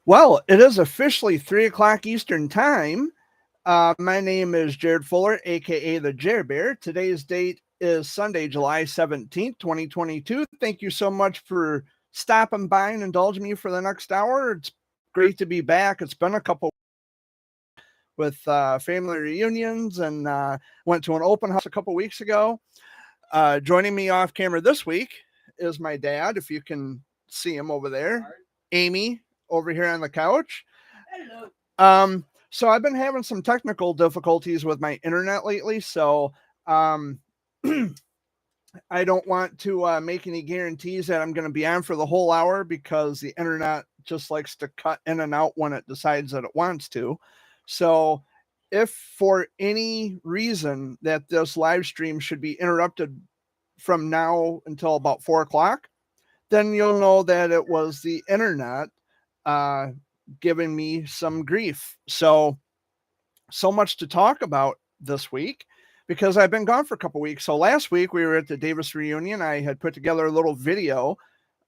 Well, it is officially 3 o'clock Eastern Time. My name is Jared Fuller, aka the Jer Bear. Today's date is Sunday, July 17th, 2022. Thank you so much for stopping by and indulging me for the next hour. It's great to be back. It's been a couple with family reunions and went to an open house a couple weeks ago. Joining me off camera this week is my dad, if you can see him over there, Amy over here on the couch. Hello. So I've been having some technical difficulties with my internet lately, so um, I don't want to make any guarantees that I'm going to be on for the whole hour because the internet just likes to cut in and out when it decides that it wants to. So if for any reason that this live stream should be interrupted from now until about 4 o'clock, then you'll know that it was the internet uh, giving me some grief. So much to talk about this week because I've been gone for a couple weeks. So last week we were at the Davis reunion. I had put together a little video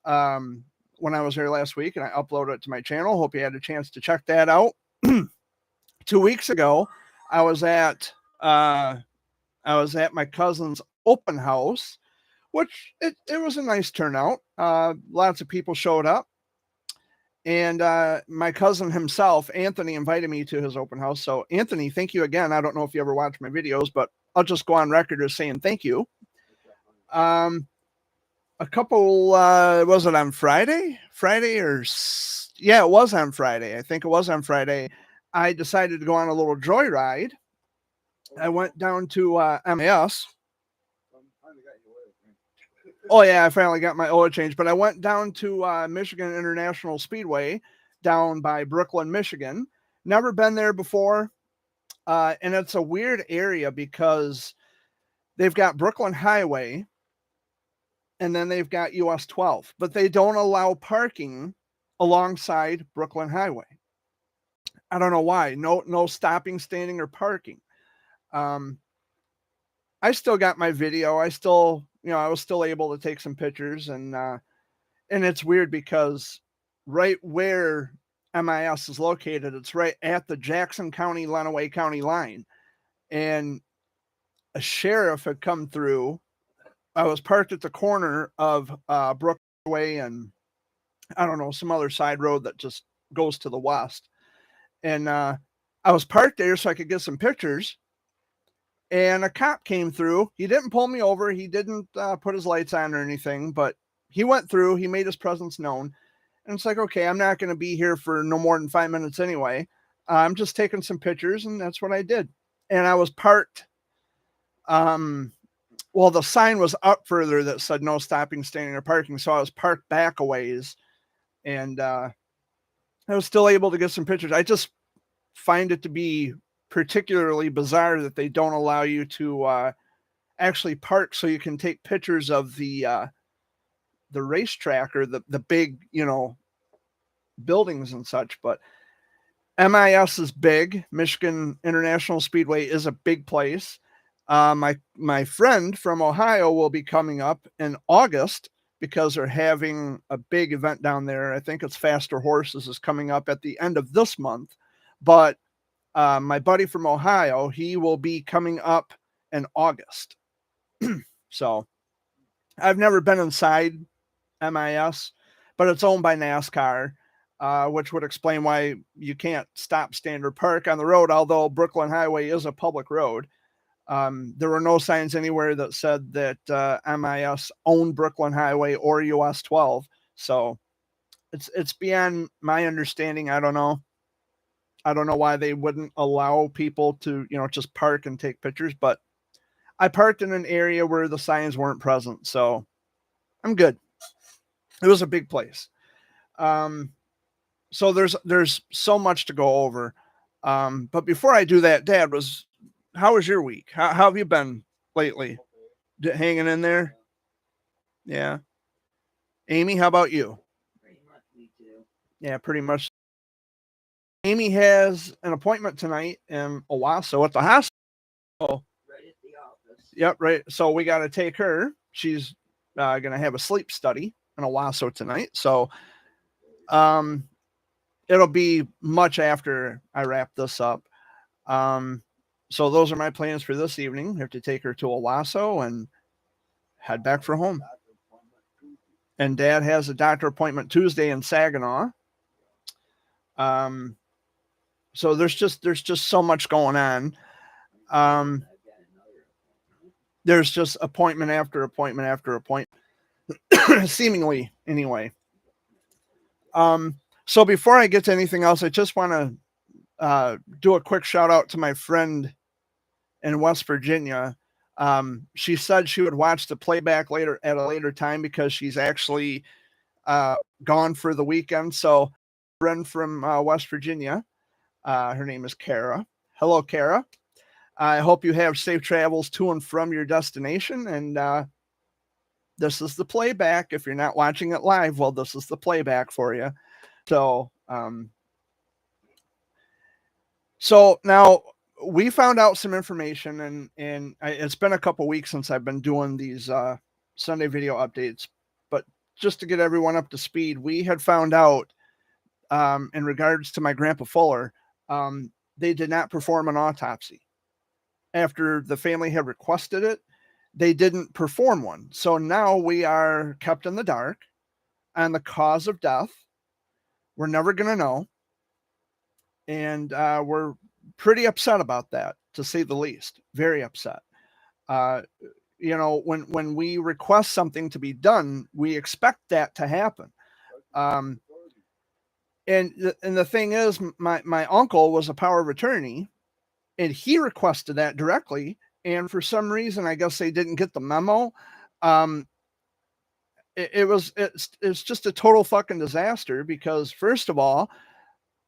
when I was there last week, and I uploaded it to my channel. Hope you had a chance to check that out. 2 weeks ago, I was at my cousin's open house, which it was a nice turnout. Lots of people showed up. And my cousin himself, Anthony, invited me to his open house. So, Anthony, thank you again. I don't know if you ever watch my videos, but I'll just go on record as saying thank you. A couple, was it on Friday? Yeah, it was on Friday. I think it was on Friday. I decided to go on a little joyride. I went down to MAS. Oh yeah, I finally got my oil change, but I went down to Michigan International Speedway down by Brooklyn, Michigan. Never been there before. And it's a weird area because they've got Brooklyn Highway and then they've got US 12, but they don't allow parking alongside Brooklyn Highway. I don't know why. No stopping, standing, or parking. I still got my video. I was still able to take some pictures, and it's weird because right where MIS is located, it's right at the Jackson County, Lenawee County line. And a sheriff had come through. I was parked at the corner of Brookway and I don't know, some other side road that just goes to the west. And I was parked there so I could get some pictures. And a cop came through. He didn't pull me over. He didn't put his lights on or anything, but he went through. He made his presence known. And it's like, okay, I'm not going to be here for no more than 5 minutes anyway. I'm just taking some pictures, and that's what I did. And I was parked. Well, the sign was up further that said no stopping, standing, or parking. So I was parked back a ways, and I was still able to get some pictures. I just find it to be particularly bizarre that they don't allow you to actually park so you can take pictures of the racetrack or the big, buildings and such. But MIS is big. Michigan International Speedway is a big place. My friend from Ohio will be coming up in August because they're having a big event down there. I think it's Faster Horses is coming up at the end of this month. But my buddy from Ohio, he will be coming up in August. So I've never been inside MIS, but it's owned by NASCAR, which would explain why you can't stop, stand, or park on the road, although Brooklyn Highway is a public road. There were no signs anywhere that said that MIS owned Brooklyn Highway or US 12. So it's beyond my understanding. I don't know why they wouldn't allow people to, just park and take pictures, but I parked in an area where the signs weren't present, so I'm good. It was a big place. So there's so much to go over. But before I do that, Dad, how was your week? How have you been lately? Hanging in there? Yeah. Amy, how about you? Pretty much me too. Yeah, pretty much. Amy has an appointment tonight in Owasso at the hospital. Right at the office. Yep, right. So we got to take her. She's going to have a sleep study in Owasso tonight. So it'll be much after I wrap this up. So those are my plans for this evening. I have to take her to Owasso and head back for home. And Dad has a doctor appointment Tuesday in Saginaw. So there's just so much going on. There's just appointment after appointment after appointment, seemingly anyway. So before I get to anything else, I just want to do a quick shout out to my friend in West Virginia. She said she would watch the playback later at a later time because she's actually gone for the weekend. So, friend from West Virginia, her name is Kara. Hello, Kara. I hope you have safe travels to and from your destination. And this is the playback. If you're not watching it live, well, this is the playback for you. So, so now we found out some information, and it's been a couple weeks since I've been doing these Sunday video updates. But just to get everyone up to speed, we had found out in regards to my Grandpa Fuller, they did not perform an autopsy. After the family had requested it, they didn't perform one. So now we are kept in the dark on the cause of death. We're never going to know. And we're pretty upset about that, to say the least. Very upset. You know, when we request something to be done, we expect that to happen. And the thing is, my uncle was a power of attorney, and he requested that directly. And for some reason, I guess they didn't get the memo. It's just a total fucking disaster because, first of all,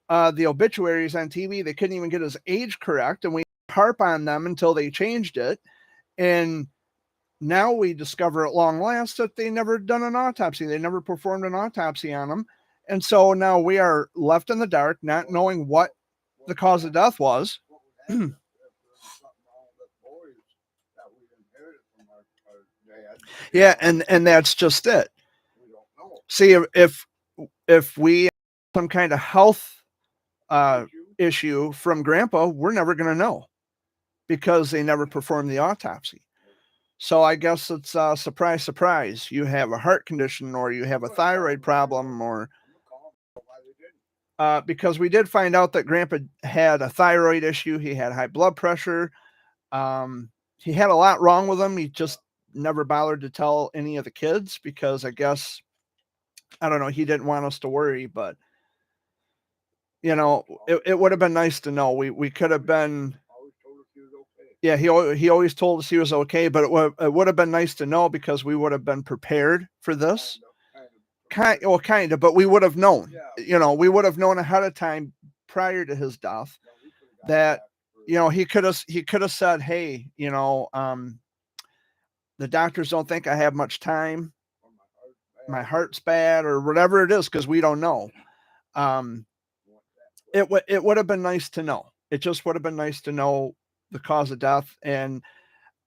the obituaries on TV, they couldn't even get his age correct, and we harp on them until they changed it. And now we discover at long last that they never done an autopsy. They never performed an autopsy on him. And so now we are left in the dark, not knowing what the cause of death was. Yeah, and that's just it. See, if we have some kind of health issue from Grandpa, we're never going to know because they never performed the autopsy. So I guess it's surprise, surprise. You have a heart condition, or you have a thyroid problem, or because we did find out that Grandpa had a thyroid issue. He had high blood pressure. He had a lot wrong with him. He just never bothered to tell any of the kids because I guess, I don't know, he didn't want us to worry, but you know, it would have been nice to know. We could have been, yeah, he always told us he was okay, but it would have been nice to know because we would have been prepared for this. Kind of, but we would have known, you know, we would have known ahead of time prior to his death that, you know, he could have said, hey, you know, the doctors don't think I have much time. My heart's bad, or whatever it is, because we don't know. It would have been nice to know. It just would have been nice to know the cause of death. And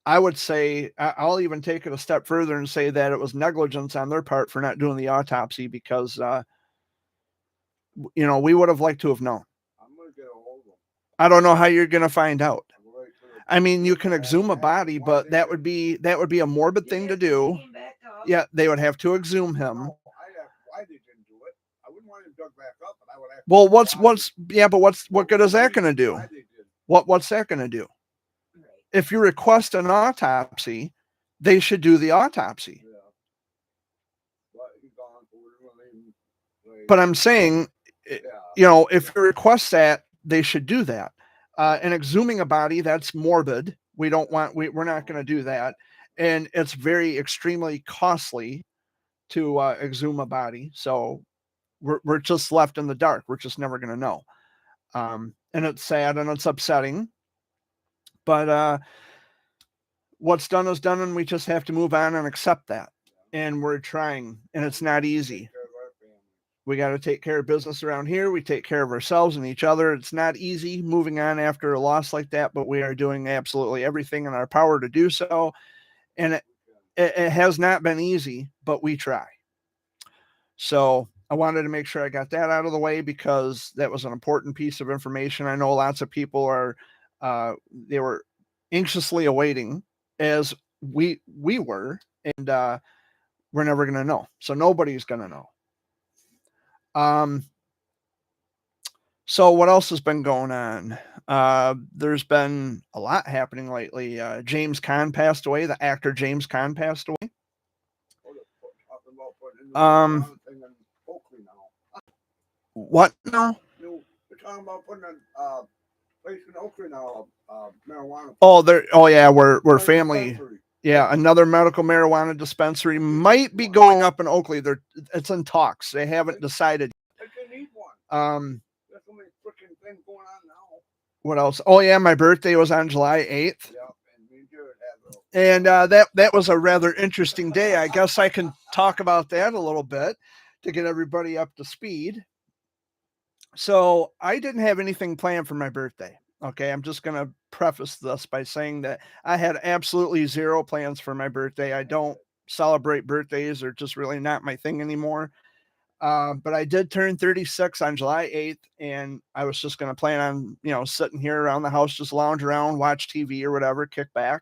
I would say, I'll even take it a step further and say that it was negligence on their part for not doing the autopsy because, you know, we would have liked to have known. I don't know how you're going to find out. I mean, you can exhume a body, but that would be a morbid thing to do. Yeah, they would have to exhume him. Well, what good is that going to do? What's that going to do? If you request an autopsy, they should do the autopsy. But I'm saying, you know, if you request that, they should do that. And exhuming a body, that's morbid. We're not going to do that. And it's very extremely costly to exhume a body. So we're just left in the dark. We're just never going to know. And it's sad and it's upsetting. But what's done is done, and we just have to move on and accept that. And we're trying, and it's not easy. We got to take care of business around here. We take care of ourselves and each other. It's not easy moving on after a loss like that, but we are doing absolutely everything in our power to do so. And it has not been easy, but we try. So I wanted to make sure I got that out of the way because that was an important piece of information. I know lots of people are, they were anxiously awaiting, as we were, and we're never going to know. So nobody's going to know. So what else has been going on? There's been a lot happening lately. James Caan passed away. The actor James Caan passed away. What now? We're talking about putting a place in Oakley now, marijuana. Oh yeah, we're Like family. dispensary. Yeah, another medical marijuana dispensary might be going up in Oakley. It's in talks. They haven't decided. Like they need one. There's so many freaking things going on now. What else? Oh yeah, my birthday was on July 8th. Yeah, and me and Jared had And that was a rather interesting day. I guess I can talk about that a little bit to get everybody up to speed. So I didn't have anything planned for my birthday. Okay, I'm just going to preface this by saying that I had absolutely zero plans for my birthday. I don't celebrate birthdays. They're just really not my thing anymore. But I did turn 36 on July 8th, and I was just going to plan on, sitting here around the house, just lounge around, watch TV or whatever, kick back.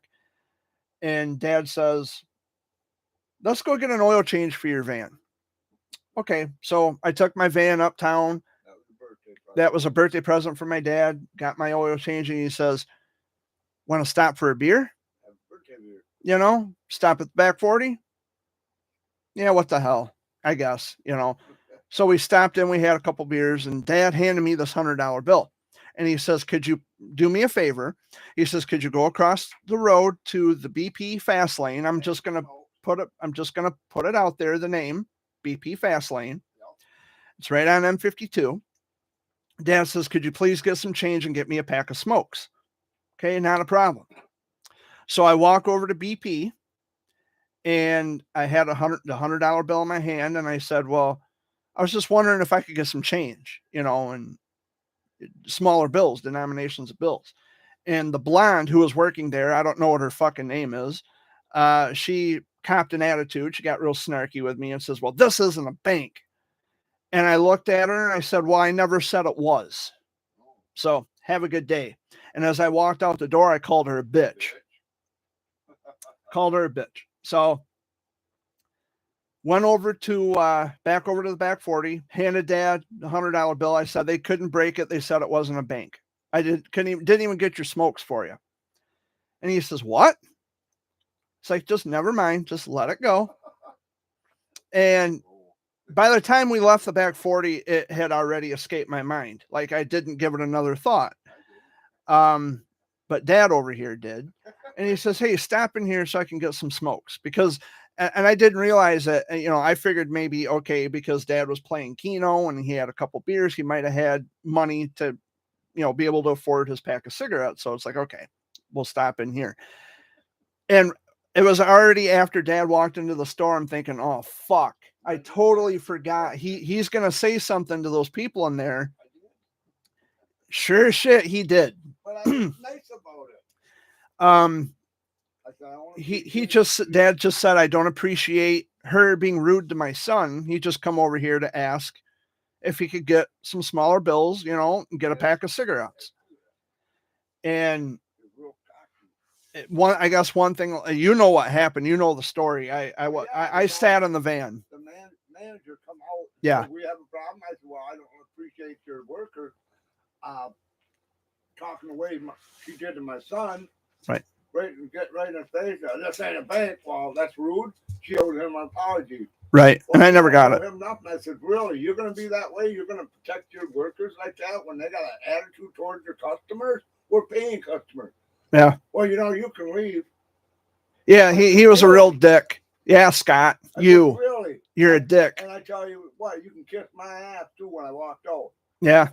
And Dad says, let's go get an oil change for your van. Okay, so I took my van uptown. That was a birthday present for my dad. Got my oil change, and he says, want to stop for a beer? Stop at the back 40? Yeah, what the hell? I guess, So we stopped in, we had a couple beers, and Dad handed me this $100 bill. And he says, could you do me a favor? He says, could you go across the road to the BP fast lane? I'm just going to put it out there, the name, BP fast lane. It's right on M52. Dad says, could you please get some change and get me a pack of smokes? Okay, not a problem. So I walk over to BP, and I had the $100 bill in my hand, and I said, well, I was just wondering if I could get some change, and smaller bills, denominations of bills. And the blonde who was working there, I don't know what her fucking name is, she copped an attitude. She got real snarky with me and says, well, this isn't a bank. And I looked at her and I said, well, I never said it was. So have a good day. And as I walked out the door, I called her a bitch. So went over to back over to the back 40, handed Dad the $100 bill. I said they couldn't break it. They said it wasn't a bank. Didn't even get your smokes for you. And he says, what? It's like, just never mind. Just let it go. And by the time we left the back 40, it had already escaped my mind. Like I didn't give it another thought. But Dad over here did. And he says, hey, stop in here so I can get some smokes. And I didn't realize that, I figured maybe, okay, because Dad was playing Keno and he had a couple beers, he might have had money to, be able to afford his pack of cigarettes. So it's like, okay, we'll stop in here. And it was already after Dad walked into the store. I'm thinking, oh, fuck. I totally forgot. He's going to say something to those people in there. Sure as shit, he did. But I was nice about it. Dad just said, I don't appreciate her being rude to my son. He just come over here to ask if he could get some smaller bills, and get a pack of cigarettes. And I guess one thing, what happened, the story. I sat in the van. The manager come out. Yeah. We have a problem. I said, well, I don't appreciate your worker talking away. She did to my son. Right. Get right in his face. This ain't a bank. Well, that's rude. She owed him an apology. Right. Well, and I never got it. Him nothing. I said, really? You're going to be that way? You're going to protect your workers like that when they got an attitude towards your customers? We're paying customers. Yeah. Well, you can leave. Yeah, he was a real dick. Yeah, Scott, really? You're a dick. And I tell you what, you can kiss my ass too when I walked out. Yeah.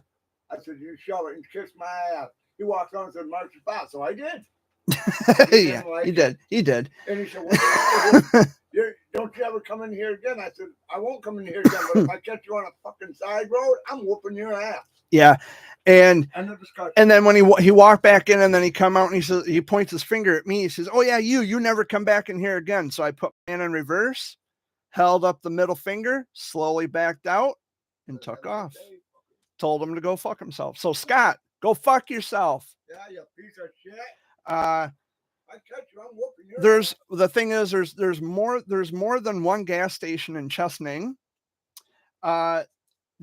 I said, you shove it and kiss my ass. He walked on and said, march your spot. So I did. Yeah, he did. He did. And he said, what don't you ever come in here again? I said, I won't come in here again, but if I catch you on a fucking side road, I'm whooping your ass. Yeah. And then when he walked back in, and then he come out and he says, he points his finger at me. He says, oh yeah, you never come back in here again. So I put man in reverse. held up the middle finger, slowly backed out, and took off. Told him to go fuck himself. So Scott, go fuck yourself. Yeah, you piece of shit. Uh, I catch you, I'm whooping your there's ass. the thing is there's more than one gas station in Chesaning. The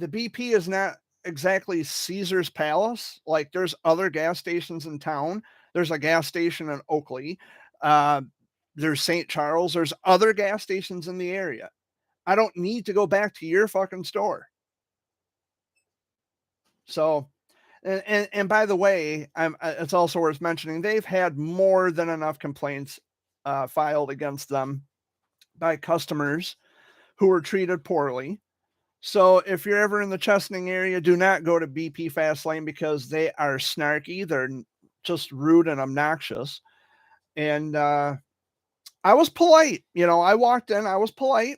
BP is not exactly Caesar's Palace. Like there's other gas stations in town. There's a gas station in Oakley. There's St. Charles. There's other gas stations in the area. I don't need to go back to your fucking store. So, and by the way, it's also worth mentioning they've had more than enough complaints filed against them by customers who were treated poorly. So if you're ever in the Chesaning area, do not go to BP Fast Lane because they are snarky. They're just rude and obnoxious. And I was polite. You know, I walked in, I was polite,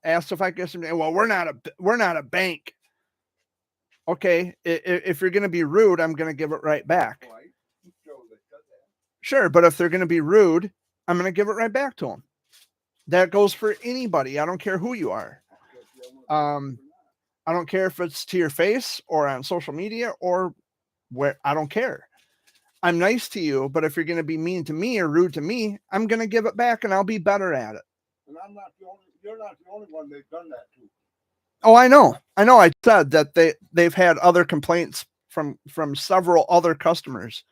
asked if I could get some. Well, we're not a bank. Okay, if you're going to be rude, I'm going to give it right back. Sure, but if they're going to be rude, I'm going to give it right back to them. That goes for anybody. I don't care who you are. I don't care if it's to your face or on social media or where. I don't care. I'm nice to you, but if you're going to be mean to me or rude to me, I'm going to give it back and I'll be better at it. And I'm not the only. You're not the only one they've done that to. Oh, I know. I said that they've had other complaints from several other customers.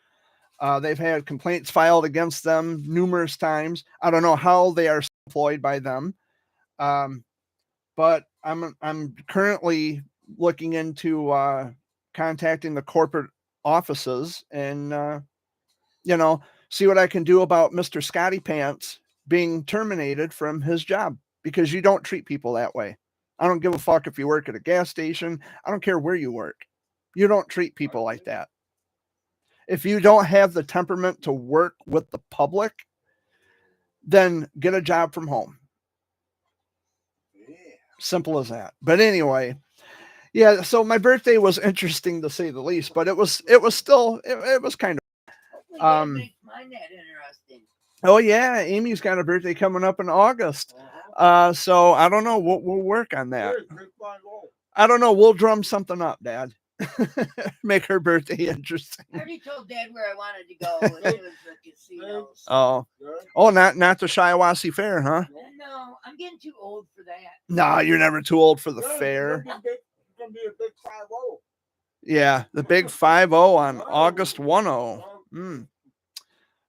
They've had complaints filed against them numerous times. I don't know how they are employed by them. But I'm currently looking into contacting the corporate offices and see what I can do about Mr. Scotty Pants being terminated from his job because you don't treat people that way. I don't give a fuck if you work at a gas station. I don't care where you work. You don't treat people like that. If you don't have the temperament to work with the public, then get a job from home. Simple as that. But anyway, yeah, so my birthday was interesting to say the least, but it was kind of Make mine that interesting. oh yeah, Amy's got a birthday coming up in August. So I don't know. We'll work on that. I don't know. We'll drum something up, Dad. Make her birthday interesting. I already told Dad where I wanted to go, and it was the casinos. Oh, not the Shiawassee Fair, huh? No, I'm getting too old for that. No, you're never too old for the fair. It's gonna be a big 5-0. Yeah, the big 5-0 on August 10.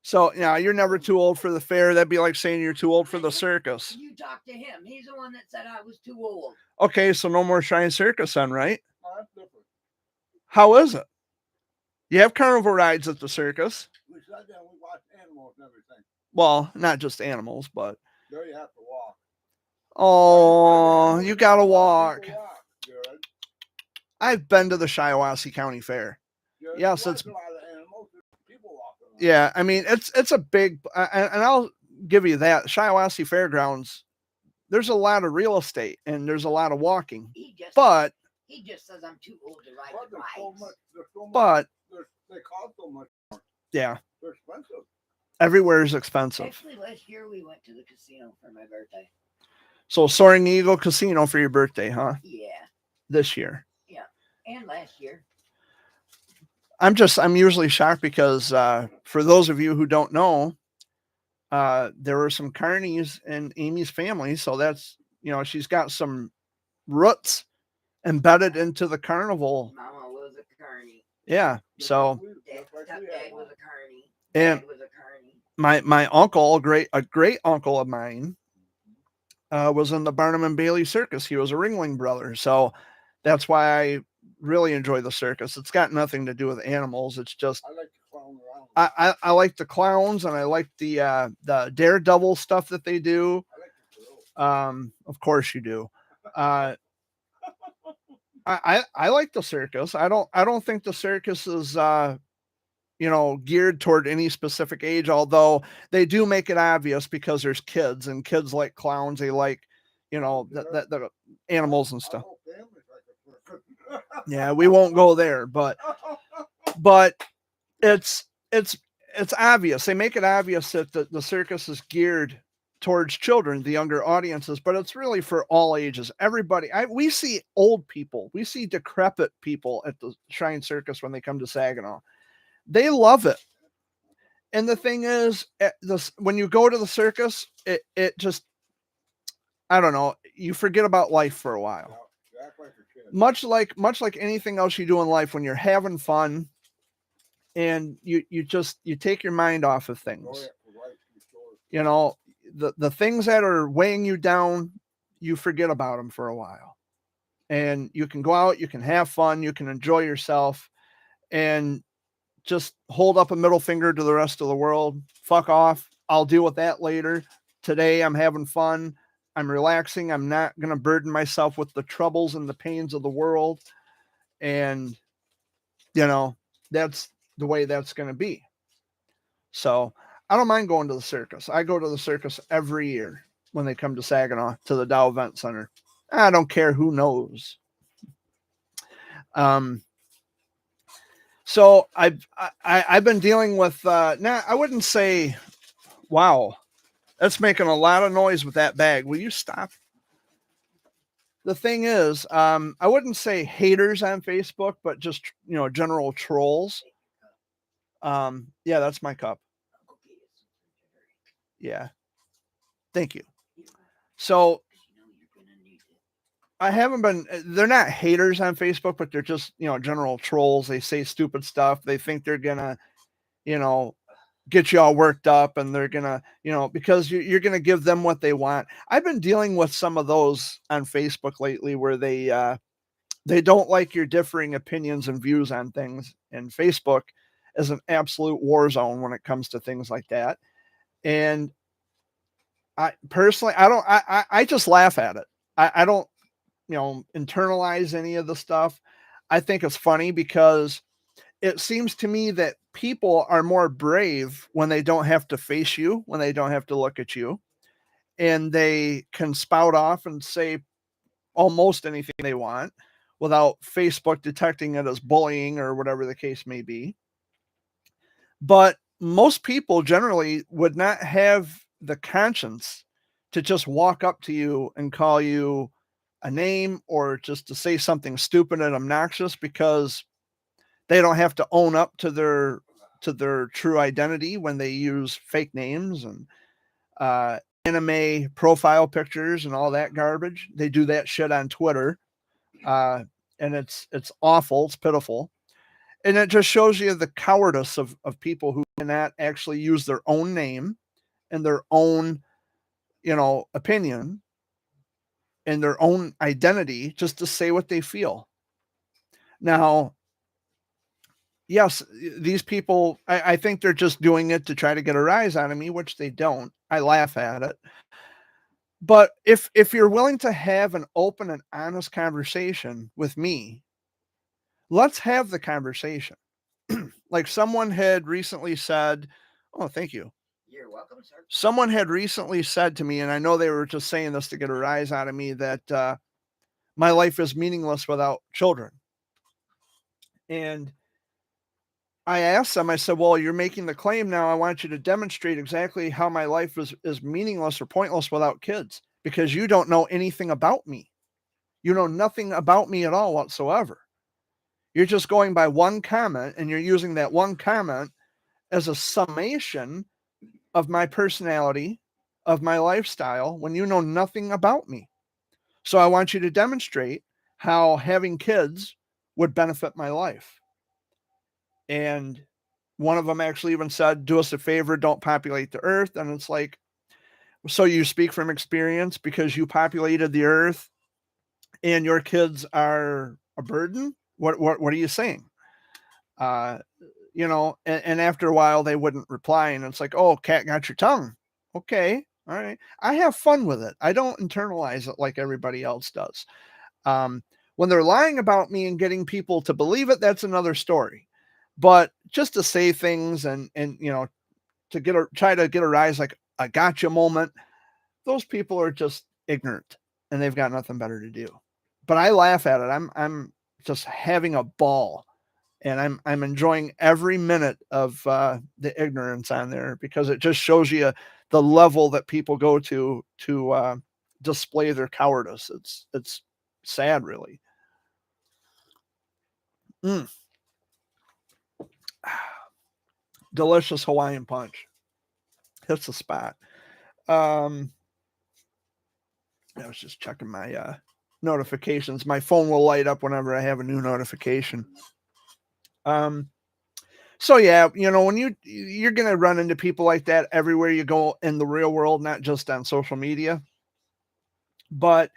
So, yeah, you're never too old for the fair. That'd be like saying you're too old for the circus. You talk to him. He's the one that said I was too old. Okay, so no more Shine Circus then, right? That's different. How is it? You have carnival rides at the circus. We sat down, we watched animals and everything. Well, not just animals, but. There you have to walk. Oh, you gotta walk. People walk, Jared. I've been to the Shiawassee County Fair. Jared, Yes, you it's. watch a lot of animals, people walking around. Yeah, I mean it's a big, and I'll give you that. Shiawassee Fairgrounds, there's a lot of real estate and there's a lot of walking, but he just says I'm too old to ride But the there's so rides. much, but they cost so much. yeah, They're expensive. everywhere is expensive. Actually, last year we went to the casino for my birthday. So Soaring Eagle Casino for your birthday, huh? Yeah, This year. and last year. I'm usually shocked because for those of you who don't know, there were some carnies in Amy's family, so that's she's got some roots embedded into the carnival. Mama was a carny. Yeah, so Stepdad was a carny. and Dad was a carny. my uncle, a great uncle of mine, was in the Barnum and Bailey Circus. He was a Ringling Brother, so that's why I really enjoy the circus. It's got nothing to do with animals. It's just I like to clown around. I like the clowns and I like the daredevil stuff that they do. I like the thrill. Of course you do. I like the circus. I don't think the circus is geared toward any specific age, although they do make it obvious because there's kids and kids like clowns. They like the animals and stuff. Our whole family's like a circus. Yeah, we won't go there, but it's obvious. They make it obvious that the circus is geared towards children, the younger audiences, but it's really for all ages. Everybody, we see old people, we see decrepit people at the Shrine Circus when they come to Saginaw. They love it. And the thing is, when you go to the circus, it just, I don't know, you forget about life for a while. You act like a kid. Much like anything else you do in life, when you're having fun and you take your mind off of things. Oh, yeah, right, sure. You know, the things that are weighing you down, you forget about them for a while. And you can go out, you can have fun, you can enjoy yourself, and just hold up a middle finger to the rest of the world. Fuck off. I'll deal with that later. Today I'm having fun. I'm relaxing. I'm not going to burden myself with the troubles and the pains of the world. And, you know, that's the way that's going to be. So I don't mind going to the circus. I go to the circus every year when they come to Saginaw, to the Dow Event Center. I don't care who knows. So I've been dealing with, now I wouldn't say, wow, that's making a lot of noise with that bag. Will you stop? The thing is, I wouldn't say haters on Facebook, but just, general trolls. Yeah, that's my cup. Yeah. Thank you. So I haven't been, they're not haters on Facebook, but they're just, general trolls. They say stupid stuff. They think they're going to, get you all worked up, and they're going to, because you're going to give them what they want. I've been dealing with some of those on Facebook lately where they don't like your differing opinions and views on things. And Facebook is an absolute war zone when it comes to things like that. And I personally, I just laugh at it. I don't, internalize any of the stuff. I think it's funny because it seems to me that people are more brave when they don't have to face you, when they don't have to look at you, and they can spout off and say almost anything they want without Facebook detecting it as bullying or whatever the case may be. But most people generally would not have the conscience to just walk up to you and call you a name, or just to say something stupid and obnoxious, because they don't have to own up to their true identity when they use fake names and anime profile pictures and all that garbage. They do that shit on Twitter, and it's awful. It's pitiful. And it just shows you the cowardice of people who cannot actually use their own name and their own, opinion and their own identity just to say what they feel. Now, yes, these people, I think they're just doing it to try to get a rise out of me, which they don't. I laugh at it. But if you're willing to have an open and honest conversation with me, let's have the conversation. Like someone had recently said, oh, thank you. You're welcome, sir. Someone had recently said to me, and I know they were just saying this to get a rise out of me, that my life is meaningless without children. And I asked them, I said, well, you're making the claim now. I want you to demonstrate exactly how my life is meaningless or pointless without kids, because you don't know anything about me. You know nothing about me at all whatsoever. You're just going by one comment, and you're using that one comment as a summation of my personality, of my lifestyle, when you know nothing about me. So I want you to demonstrate how having kids would benefit my life. And one of them actually even said, do us a favor, don't populate the earth. And it's like, so you speak from experience because you populated the earth and your kids are a burden? What are you saying? And after a while they wouldn't reply, and it's like, oh, cat got your tongue. Okay. All right. I have fun with it. I don't internalize it like everybody else does. When they're lying about me and getting people to believe it, that's another story. But just to say things and to try to get a rise, like a gotcha moment, those people are just ignorant and they've got nothing better to do. But I laugh at it. I'm just having a ball. And I'm enjoying every minute of the ignorance on there, because it just shows you the level that people go to display their cowardice. It's sad, really. Delicious Hawaiian punch. Hits the spot. I was just checking my notifications. My phone will light up whenever I have a new notification. So yeah, when you're going to run into people like that everywhere you go in the real world, not just on social media. But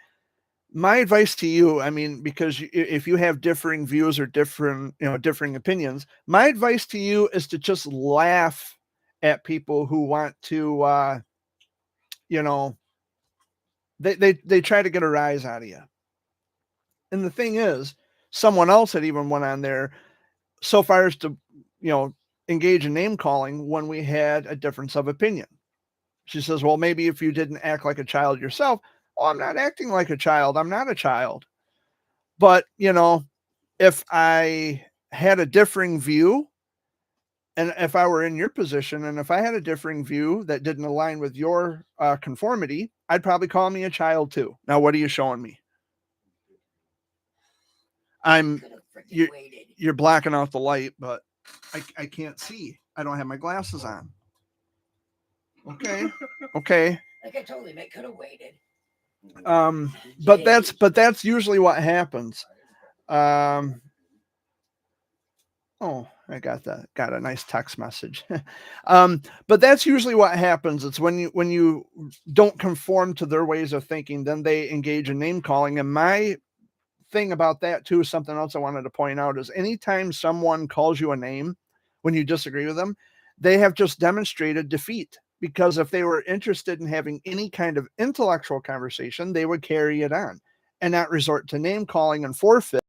my advice to you, I mean, because if you have differing views or different opinions, my advice to you is to just laugh at people who want to, they try to get a rise out of you. And the thing is, someone else had even went on there so far as to, engage in name calling when we had a difference of opinion. She says, well, maybe if you didn't act like a child yourself. Oh, I'm not acting like a child. I'm not a child. But, if I had a differing view, and if I were in your position, and if I had a differing view that didn't align with your conformity, I'd probably call me a child too. Now, what are you showing me? You're blacking out the light, but I can't see. I don't have my glasses on. Okay. Like I told him, I could have waited. But that's usually what happens. Oh, I got a nice text message. But that's usually what happens. It's when you don't conform to their ways of thinking, then they engage in name calling. And my thing about that too, something else I wanted to point out, is anytime someone calls you a name when you disagree with them, they have just demonstrated defeat. Because if they were interested in having any kind of intellectual conversation, they would carry it on and not resort to name calling and forfeit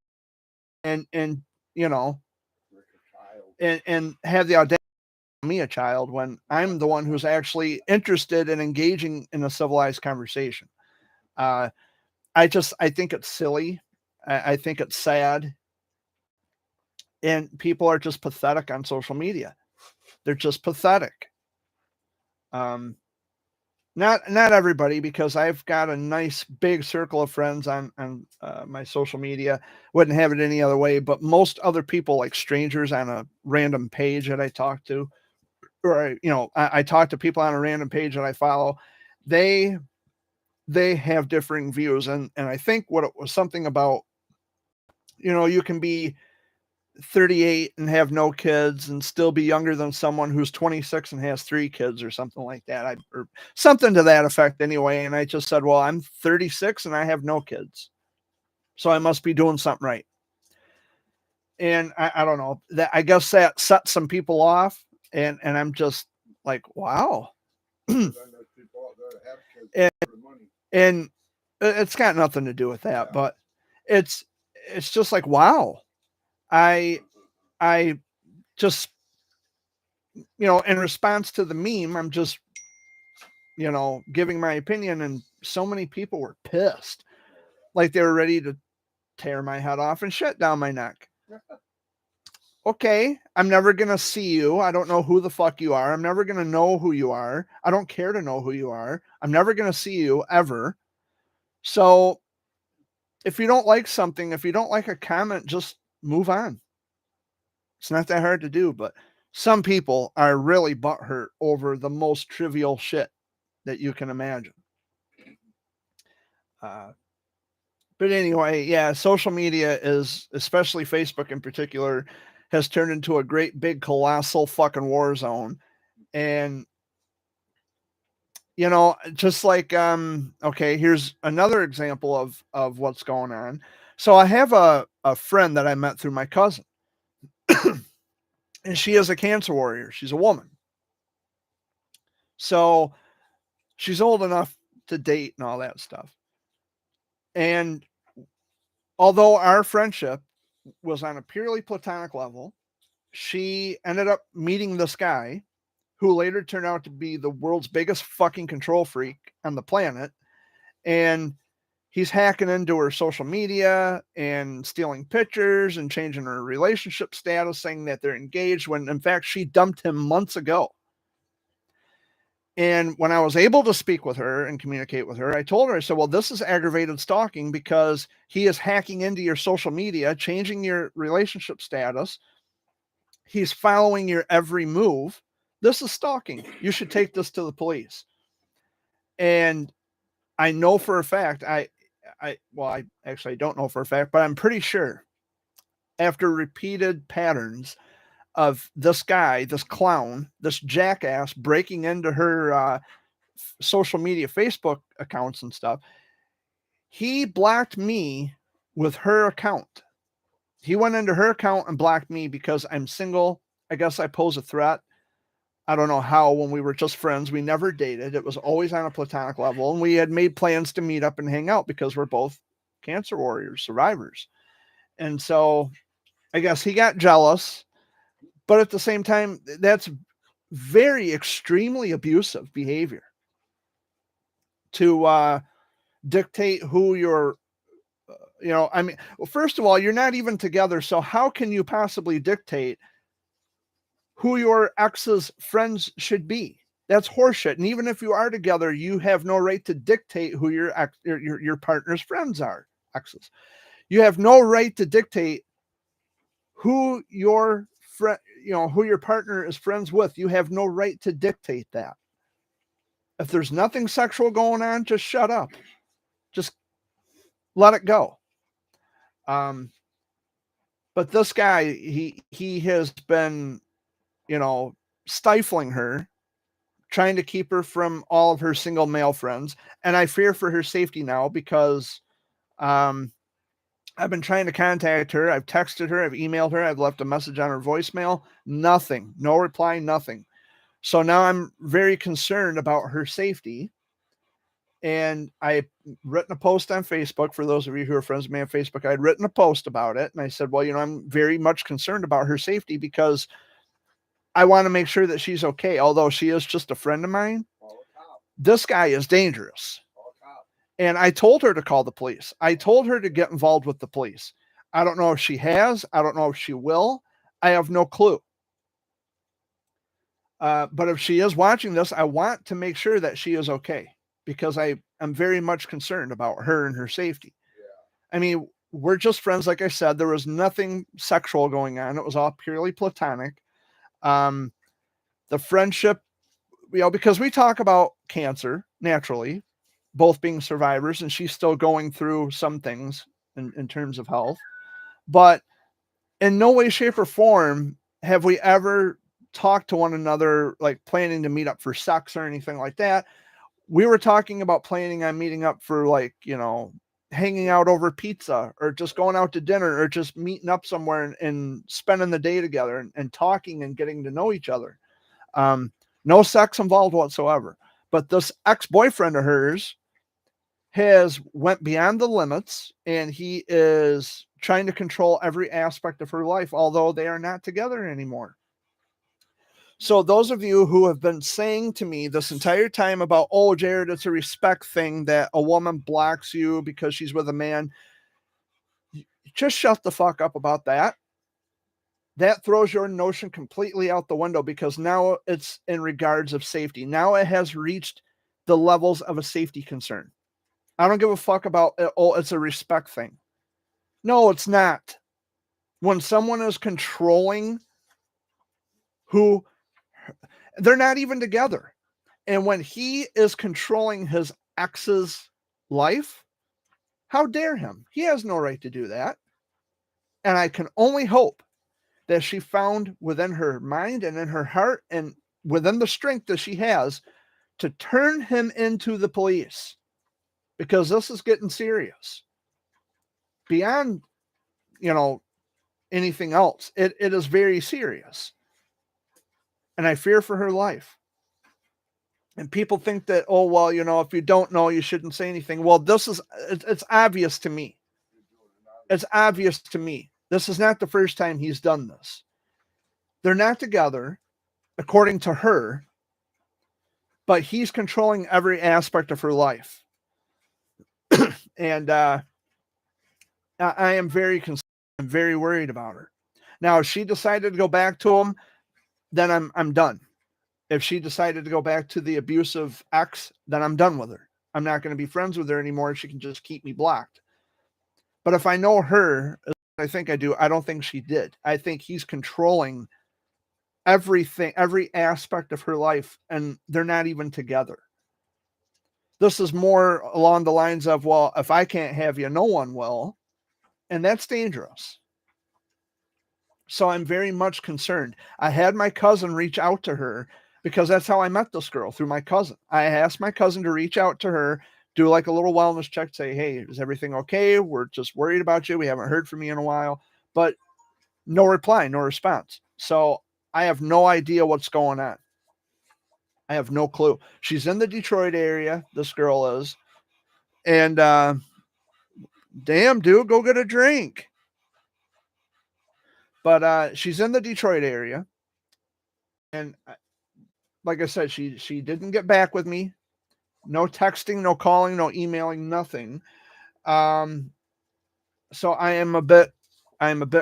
and have the audacity to call me a child when I'm the one who's actually interested in engaging in a civilized conversation. I think it's silly. I think it's sad. And people are just pathetic on social media. They're just pathetic. Not everybody, because I've got a nice big circle of friends on my social media. Wouldn't have it any other way, but most other people, like strangers on a random page that I talk to, or I talk to people on a random page that I follow, they have differing views, and I think what it was something about, you can be 38 and have no kids and still be younger than someone who's 26 and has 3 kids or something like that, or something to that effect anyway. And I just said, well, I'm 36 and I have no kids, so I must be doing something right. And I don't know, that I guess that set some people off, and I'm just like, wow. And it's got nothing to do with that, but it's just like, wow. I just, in response to the meme, I'm just, giving my opinion, and so many people were pissed. Like they were ready to tear my head off and shit down my neck. Okay, I'm never going to see you. I don't know who the fuck you are. I'm never going to know who you are. I don't care to know who you are. I'm never going to see you ever. So if you don't like something, if you don't like a comment, just move on. It's not that hard to do, but some people are really butthurt over the most trivial shit that you can imagine. But anyway, yeah, social media is, especially Facebook in particular, has turned into a great big colossal fucking war zone. And just like okay, here's another example of what's going on. So I have a friend that I met through my cousin. And she is a cancer warrior. She's a woman. So she's old enough to date and all that stuff. And although our friendship was on a purely platonic level, she ended up meeting this guy who later turned out to be the world's biggest fucking control freak on the planet. And he's hacking into her social media and stealing pictures and changing her relationship status, saying that they're engaged when in fact she dumped him months ago. And when I was able to speak with her and communicate with her, I told her, I said, well, this is aggravated stalking because he is hacking into your social media, changing your relationship status. He's following your every move. This is stalking. You should take this to the police. And I know for a fact, I actually don't know for a fact, but I'm pretty sure after repeated patterns of this guy, this clown, this jackass breaking into her social media, Facebook accounts and stuff, he blocked me with her account. He went into her account and blocked me because I'm single. I guess I pose a threat. I don't know how. When we were just friends, we never dated. It was always on a platonic level. And we had made plans to meet up and hang out because we're both cancer warriors, survivors. And so I guess he got jealous. But at the same time, that's very extremely abusive behavior to dictate who you're, I mean, well, first of all, you're not even together. So how can you possibly dictate who your ex's friends should be? That's horseshit. And even if you are together, you have no right to dictate who your partner's friends are, exes. You have no right to dictate who your friend, who your partner is friends with. You have no right to dictate that. If there's nothing sexual going on, just shut up. Just let it go. But this guy, he has been, stifling her, trying to keep her from all of her single male friends. And I fear for her safety now because I've been trying to contact her. I've texted her. I've emailed her. I've left a message on her voicemail. Nothing. No reply, nothing. So now I'm very concerned about her safety. And I've written a post on Facebook. For those of you who are friends with me on Facebook, I'd written a post about it. And I said, well, I'm very much concerned about her safety because I want to make sure that she's okay. Although she is just a friend of mine, this guy is dangerous. And I told her to call the police. I told her to get involved with the police. I don't know if she has. I don't know if she will. I have no clue. But if she is watching this, I want to make sure that she is okay because I am very much concerned about her and her safety. Yeah. I mean, we're just friends. Like I said, there was nothing sexual going on. It was all purely platonic. The friendship, because we talk about cancer naturally, both being survivors, and she's still going through some things in terms of health, but in no way, shape, or form have we ever talked to one another, like planning to meet up for sex or anything like that. We were talking about planning on meeting up for hanging out over pizza or just going out to dinner or just meeting up somewhere and spending the day together and talking and getting to know each other. No sex involved whatsoever. But this ex-boyfriend of hers has went beyond the limits, and he is trying to control every aspect of her life, although they are not together anymore. So those of you who have been saying to me this entire time about, oh, Jared, it's a respect thing that a woman blocks you because she's with a man, just shut the fuck up about that. That throws your notion completely out the window because now it's in regards of safety. Now it has reached the levels of a safety concern. I don't give a fuck about, oh, it's a respect thing. No, it's not. When someone is controlling who, they're not even together. And when he is controlling his ex's life, how dare him? He has no right to do that. And I can only hope that she found within her mind and in her heart and within the strength that she has to turn him into the police, because this is getting serious beyond, anything else. It is very serious. And I fear for her life. And people think that, oh, well, if you don't know, you shouldn't say anything. Well, it's obvious to me. It's obvious to me. This is not the first time he's done this. They're not together, according to her, but he's controlling every aspect of her life. And I am very concerned. I'm very worried about her. Now, if she decided to go back to him, then I'm done. If she decided to go back to the abusive ex, then I'm done with her. I'm not going to be friends with her anymore. She can just keep me blocked. But if I know her, as I think I do, I don't think she did. I think he's controlling everything, every aspect of her life, and they're not even together. This is more along the lines of, well, if I can't have you, no one will. And that's dangerous. So I'm very much concerned. I had my cousin reach out to her because that's how I met this girl, through my cousin. I asked my cousin to reach out to her, do like a little wellness check, say, hey, is everything okay? We're just worried about you. We haven't heard from you in a while. But no reply, no response. So I have no idea what's going on. I have no clue. She's in the Detroit area, this girl is. And damn, dude, go get a drink. But she's in the Detroit area. And like I said, she didn't get back with me. No texting, no calling, no emailing, nothing. So I am a bit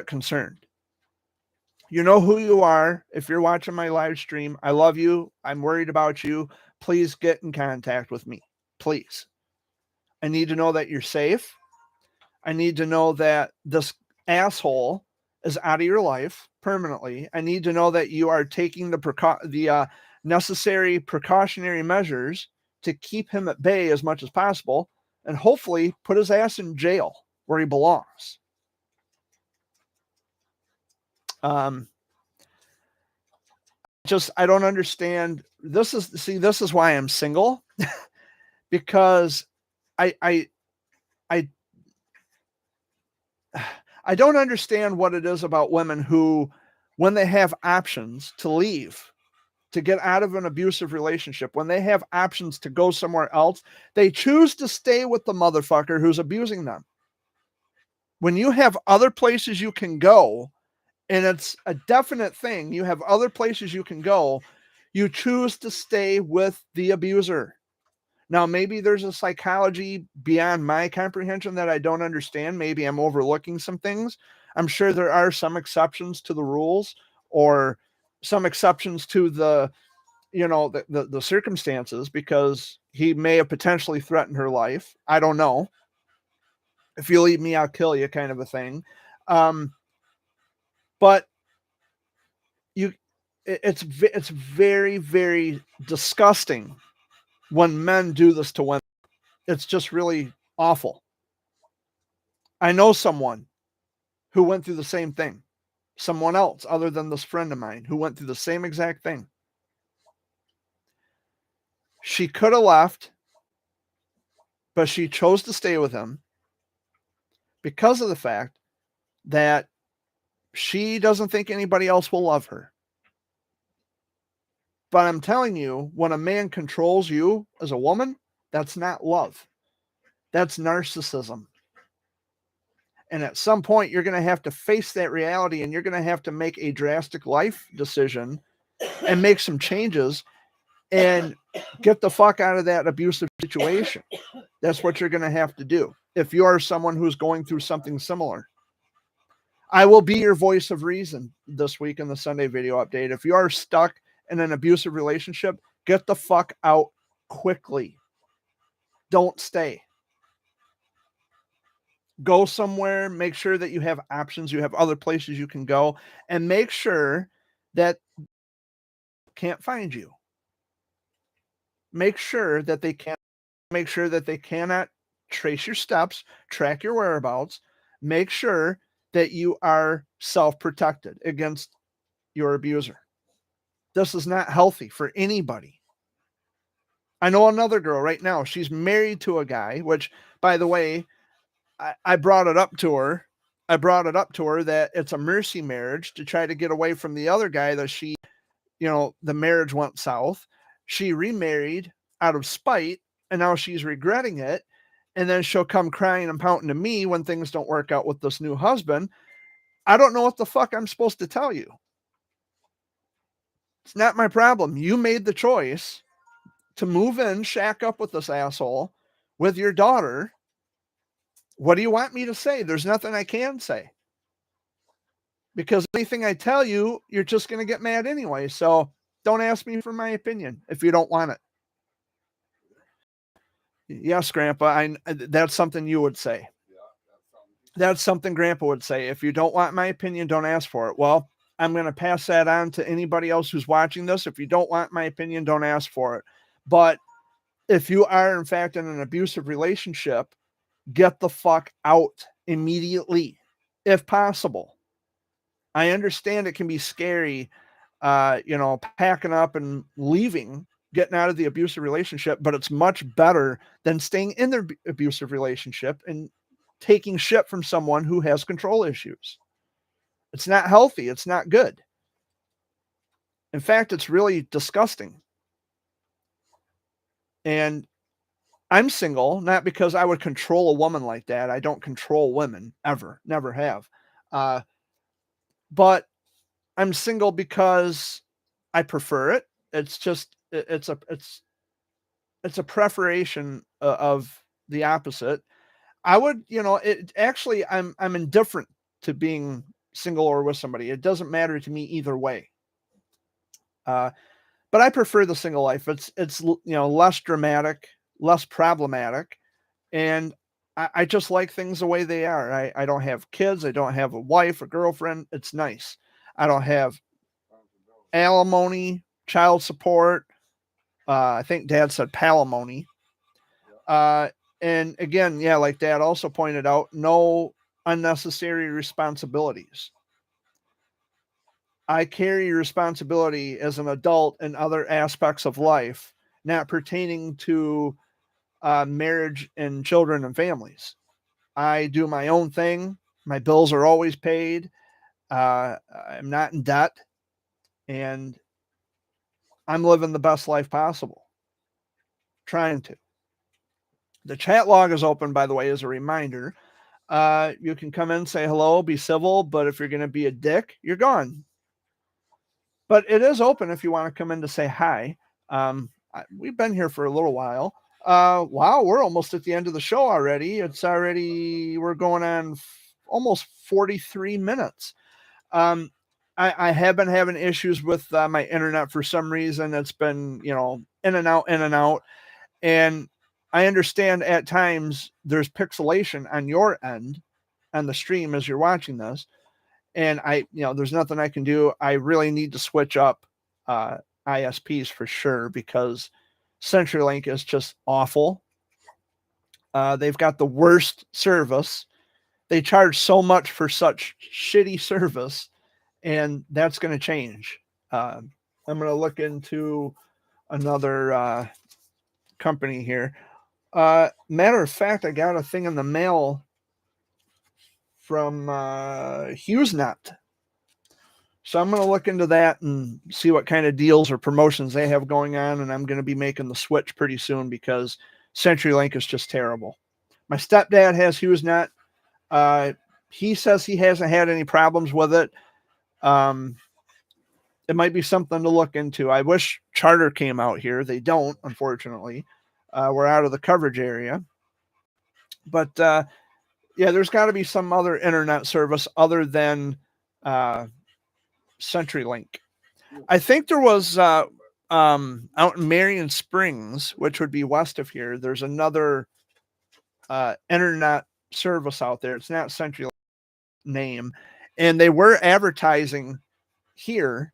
concerned. You know who you are. If you're watching my live stream, I love you. I'm worried about you. Please get in contact with me. Please. I need to know that you're safe. I need to know that this asshole is out of your life permanently. I need to know that you are taking the necessary precautionary measures to keep him at bay as much as possible, and hopefully put his ass in jail where he belongs. I don't understand. This is why I'm single, because I don't understand what it is about women who, when they have options to leave, to get out of an abusive relationship, when they have options to go somewhere else, they choose to stay with the motherfucker who's abusing them. When you have other places you can go, and it's a definite thing, you have other places you can go, you choose to stay with the abuser. Now, maybe there's a psychology beyond my comprehension that I don't understand. Maybe I'm overlooking some things. I'm sure there are some exceptions to the rules, or some exceptions to the circumstances, because he may have potentially threatened her life. I don't know. If you leave me, I'll kill you, kind of a thing. But it's very, very disgusting when men do this to women. It's just really awful. I know someone who went through the same thing. Someone else other than this friend of mine who went through the same exact thing. She could have left, but she chose to stay with him because of the fact that she doesn't think anybody else will love her. But I'm telling you, when a man controls you as a woman, that's not love. That's narcissism. And at some point, you're going to have to face that reality, and you're going to have to make a drastic life decision and make some changes and get the fuck out of that abusive situation. That's what you're going to have to do if you are someone who's going through something similar. I will be your voice of reason this week in the Sunday video update. If you are stuck in an abusive relationship, get the fuck out quickly. Don't stay. Go somewhere. Make sure that you have options. You have other places you can go, and make sure that can't find you. Make sure that they can't. Make sure that they cannot trace your steps, track your whereabouts. Make sure that you are self-protected against your abuser. This is not healthy for anybody. I know another girl right now. She's married to a guy, which, by the way, I brought it up to her. I brought it up to her that it's a mercy marriage to try to get away from the other guy that she, the marriage went south. She remarried out of spite, and now she's regretting it. And then she'll come crying and pouting to me when things don't work out with this new husband. I don't know what the fuck I'm supposed to tell you. It's not my problem. You made the choice to move in, shack up with this asshole with your daughter. What do you want me to say? There's nothing I can say. Because anything I tell you, you're just going to get mad anyway. So don't ask me for my opinion if you don't want it. Yes, Grandpa, that's something you would say. That's something Grandpa would say. If you don't want my opinion, don't ask for it. Well, I'm going to pass that on to anybody else who's watching this. If you don't want my opinion, don't ask for it. But if you are, in fact, in an abusive relationship, get the fuck out immediately, if possible. I understand it can be scary, packing up and leaving, getting out of the abusive relationship, but it's much better than staying in the abusive relationship and taking shit from someone who has control issues. It's not healthy. It's not good. In fact, it's really disgusting. And I'm single, not because I would control a woman like that. I don't control women ever, never have. But I'm single because I prefer it. It's just, it's a preferation of the opposite. I would, I'm indifferent to being single or with somebody. It doesn't matter to me either way. But I prefer the single life. It's less dramatic, less problematic, and I just like things the way they are. I don't have kids. I don't have a wife, a girlfriend. It's nice. I don't have alimony, child support. I think Dad said palimony. And again, yeah, like Dad also pointed out, no unnecessary responsibilities. I carry responsibility as an adult in other aspects of life, not pertaining to marriage and children and families. I do my own thing. My bills are always paid. I'm not in debt, and I'm living the best life possible. Trying to. The chat log is open, by the way, as a reminder. You can come in, say hello, be civil, but if you're going to be a dick, you're gone. But it is open if you want to come in to say hi. We've been here for a little while. Wow, we're almost at the end of the show already. We're going on almost 43 minutes. I have been having issues with my internet for some reason. It's been, in and out. And I understand at times there's pixelation on your end on the stream as you're watching this. And there's nothing I can do. I really need to switch up ISPs for sure, because CenturyLink is just awful. They've got the worst service. They charge so much for such shitty service, and that's going to change. I'm going to look into another company here. Matter of fact, I got a thing in the mail from HughesNet. So I'm going to look into that and see what kind of deals or promotions they have going on. And I'm going to be making the switch pretty soon because CenturyLink is just terrible. My stepdad has HughesNet. He says he hasn't had any problems with it. It might be something to look into. I wish Charter came out here. They don't, unfortunately. We're out of the coverage area. But yeah, there's got to be some other internet service other than CenturyLink. I think there was out in Marion Springs, which would be west of here. There's another internet service out there. It's not CenturyLink name, and they were advertising here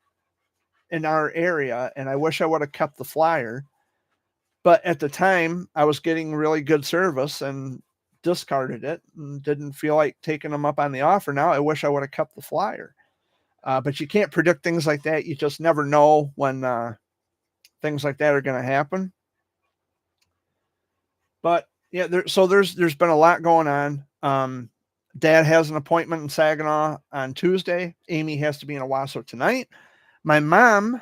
in our area. And I wish I would have kept the flyer, but at the time I was getting really good service and discarded it and didn't feel like taking them up on the offer. Now I wish I would have kept the flyer. But you can't predict things like that. You just never know when things like that are going to happen. But yeah, there's been a lot going on. Dad has an appointment in Saginaw on Tuesday. Amy has to be in Owasso tonight. My mom,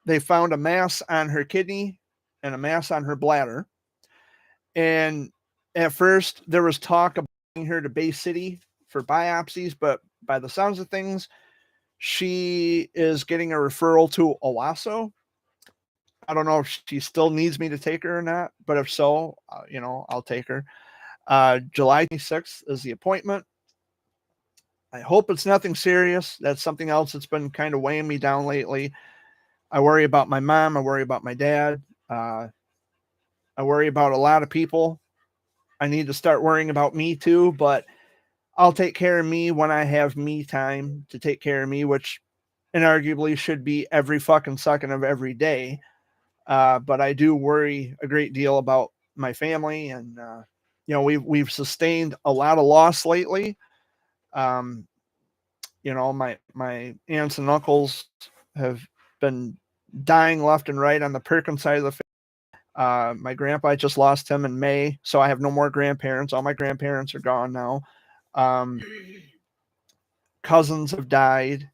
they found a mass on her kidney and a mass on her bladder. And at first there was talk about bringing her to Bay City for biopsies, but by the sounds of things, she is getting a referral to Owasso. I don't know if she still needs me to take her or not, but if so, I'll take her. July 26th is the appointment. I hope it's nothing serious. That's something else that's been kind of weighing me down lately. I worry about my mom. I worry about my dad. I worry about a lot of people. I need to start worrying about me too, but I'll take care of me when I have me time to take care of me, which inarguably should be every fucking second of every day. But I do worry a great deal about my family, and we've sustained a lot of loss lately. My aunts and uncles have been dying left and right on the Perkins side of the family. My grandpa, I just lost him in May, so I have no more grandparents. All my grandparents are gone now. Cousins have died.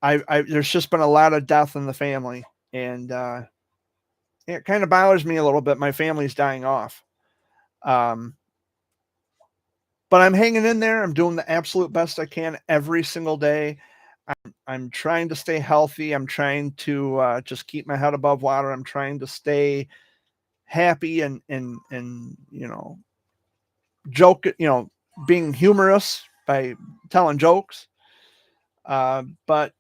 There's just been a lot of death in the family, and it kind of bothers me a little bit. My family's dying off. But I'm hanging in there. I'm doing the absolute best I can every single day. I'm trying to stay healthy. I'm trying to just keep my head above water. I'm trying to stay happy and joke, being humorous by telling jokes. But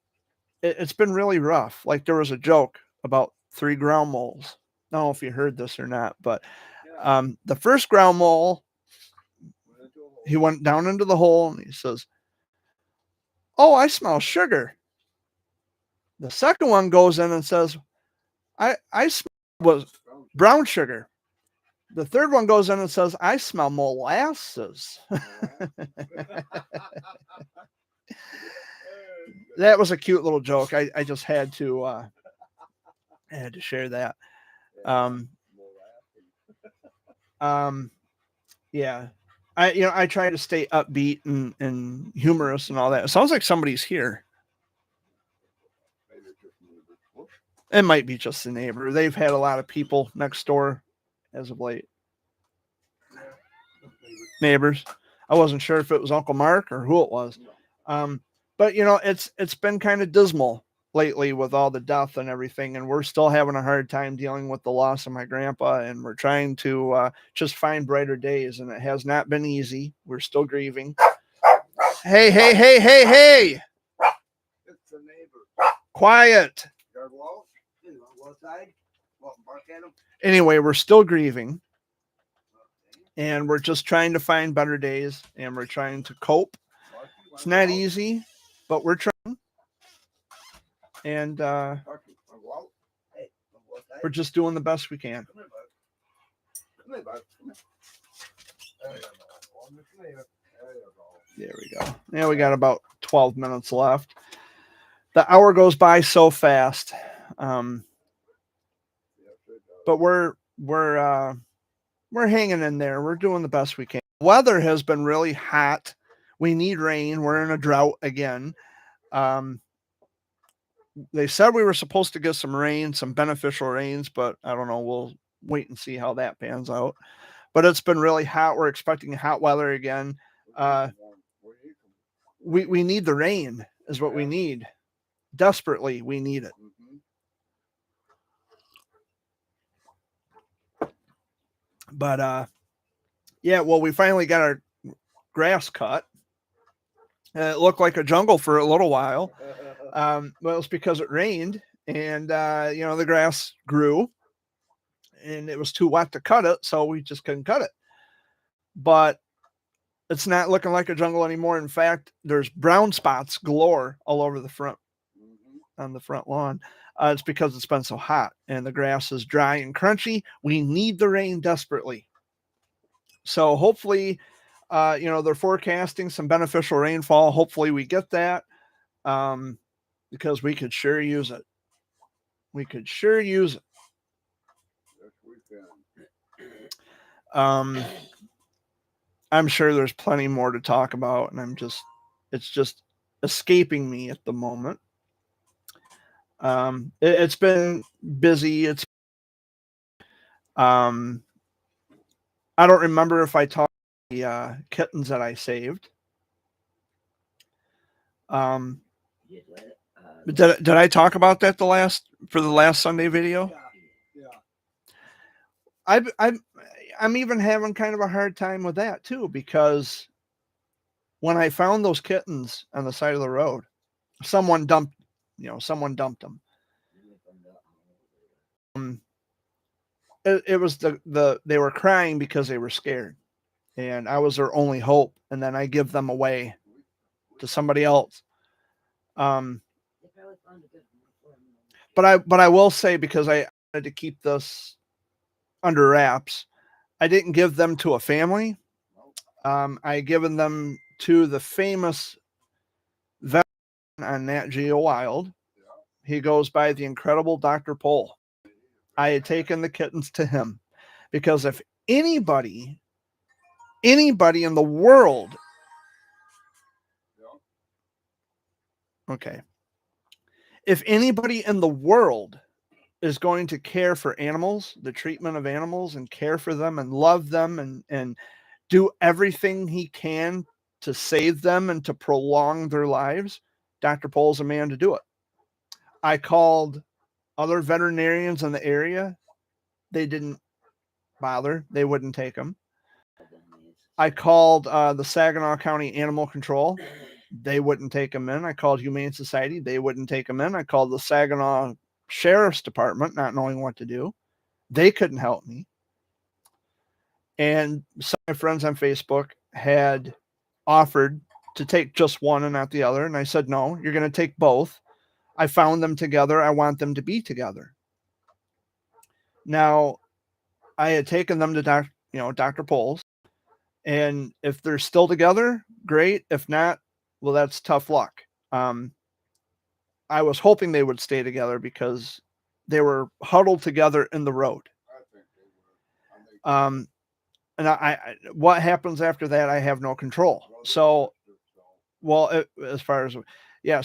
it's been really rough. Like, there was a joke about 3 ground moles. I don't know if you heard this or not, but the first ground mole, he went down into the hole and he says, "Oh, I smell sugar." The second one goes in and says, I smell was brown sugar. The third one goes in and says, "I smell molasses." That was a cute little joke. I just had to share that. Yeah. I try to stay upbeat and humorous and all that. It sounds like somebody's here. It might be just the neighbor. They've had a lot of people next door as of late. Neighbors. I wasn't sure if it was Uncle Mark or who it was. But it's been kind of dismal lately with all the death and everything, and we're still having a hard time dealing with the loss of my grandpa, and we're trying to just find brighter days, and it has not been easy. We're still grieving. Hey! It's the neighbor. Quiet. Anyway, we're still grieving, and we're just trying to find better days, and we're trying to cope. It's not easy, but we're trying. And we're just doing the best we can. There we go. Now we got about 12 minutes left. The hour goes by so fast. But we're hanging in there. We're doing the best we can. Weather has been really hot. We need rain. We're in a drought again. They said we were supposed to get some rain, some beneficial rains, but I don't know. We'll wait and see how that pans out. But it's been really hot. We're expecting hot weather again. We need the rain is what we need. Desperately, we need it. But we finally got our grass cut. It looked like a jungle for a little while. Well, it's because it rained, and the grass grew, and it was too wet to cut it, so we just couldn't cut it. But it's not looking like a jungle anymore. In fact, there's brown spots galore all over the front, on the front lawn. It's because it's been so hot, and the grass is dry and crunchy. We need the rain desperately. So hopefully, they're forecasting some beneficial rainfall. Hopefully we get that, because we could sure use it. We could sure use it. I'm sure there's plenty more to talk about, and it's just escaping me at the moment. It's been busy. I don't remember if I talked the kittens that I saved. Did I talk about that for the last Sunday video? Yeah. I'm even having kind of a hard time with that too, because when I found those kittens on the side of the road, someone dumped them. It was they were crying because they were scared, and I was their only hope. And then I give them away to somebody else. But I will say, because I wanted to keep this under wraps, I didn't give them to a family. I given them to the famous veteran on Nat Geo Wild. He goes by the incredible Dr. Pole. I had taken the kittens to him because if anybody in the world, if anybody in the world is going to care for animals, the treatment of animals, and care for them and love them and do everything he can to save them and to prolong their lives, Dr. Pole's a man to do it. I called other veterinarians in the area. They didn't bother. They wouldn't take them. I called the Saginaw County Animal Control. They wouldn't take them in. I called Humane Society. They wouldn't take them in. I called the Saginaw Sheriff's Department, not knowing what to do. They couldn't help me. And some of my friends on Facebook had offered to take just one and not the other. And I said, no, you're going to take both. I found them together. I want them to be together. Now, I had taken them to Dr. Pole's. And if they're still together, great. If not, well, that's tough luck. I was hoping they would stay together because they were huddled together in the road. And what happens after that, I have no control. So, as far as,